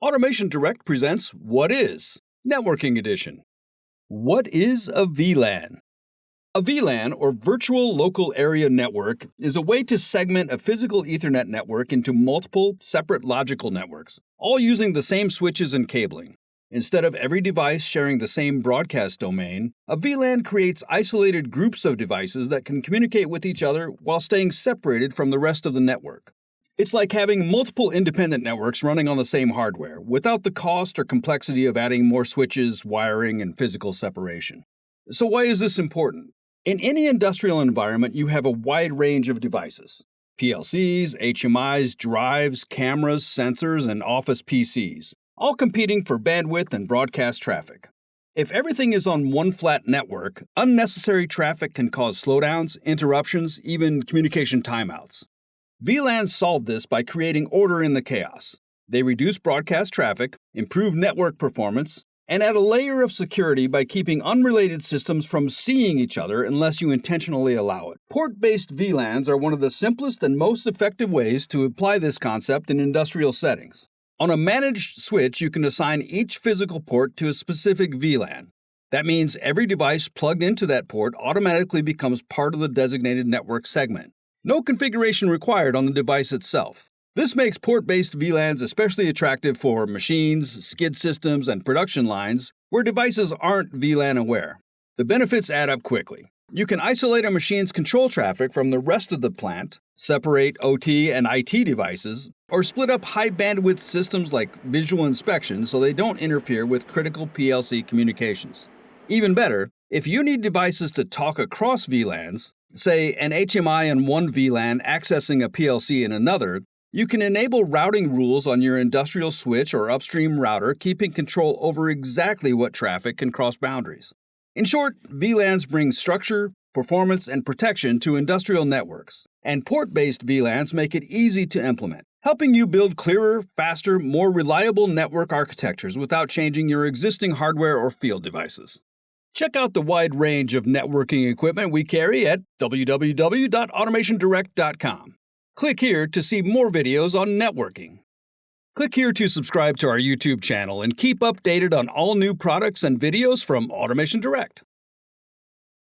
Automation Direct presents What Is? Networking Edition. What is a VLAN? A VLAN, or Virtual Local Area Network, is a way to segment a physical Ethernet network into multiple, separate logical networks, all using the same switches and cabling. Instead of every device sharing the same broadcast domain, a VLAN creates isolated groups of devices that can communicate with each other while staying separated from the rest of the network. It's like having multiple independent networks running on the same hardware, without the cost or complexity of adding more switches, wiring, and physical separation. So why is this important? In any industrial environment, you have a wide range of devices: PLCs, HMIs, drives, cameras, sensors, and office PCs, all competing for bandwidth and broadcast traffic. If everything is on one flat network, unnecessary traffic can cause slowdowns, interruptions, even communication timeouts. VLANs solve this by creating order in the chaos. They reduce broadcast traffic, improve network performance, and add a layer of security by keeping unrelated systems from seeing each other unless you intentionally allow it. Port Based VLANs are one of the simplest and most effective ways to apply this concept in industrial settings. On a managed switch, you can assign each physical port to a specific VLAN. That means every device plugged into that port automatically becomes part of the designated network segment. No configuration required on the device itself. This makes port-based VLANs especially attractive for machines, skid systems, and production lines where devices aren't VLAN aware. The benefits add up quickly. You can isolate a machine's control traffic from the rest of the plant, separate OT and IT devices, or split up high-bandwidth systems like visual inspection so they don't interfere with critical PLC communications. Even better, if you need devices to talk across VLANs, say an HMI in one VLAN accessing a PLC in another, you can enable routing rules on your industrial switch or upstream router, keeping control over exactly what traffic can cross boundaries. In short, VLANs bring structure, performance, and protection to industrial networks, and port-based VLANs make it easy to implement, helping you build clearer, faster, more reliable network architectures without changing your existing hardware or field devices. Check out the wide range of networking equipment we carry at www.AutomationDirect.com. Click here to see more videos on networking. Click here to subscribe to our YouTube channel and keep updated on all new products and videos from Automation Direct.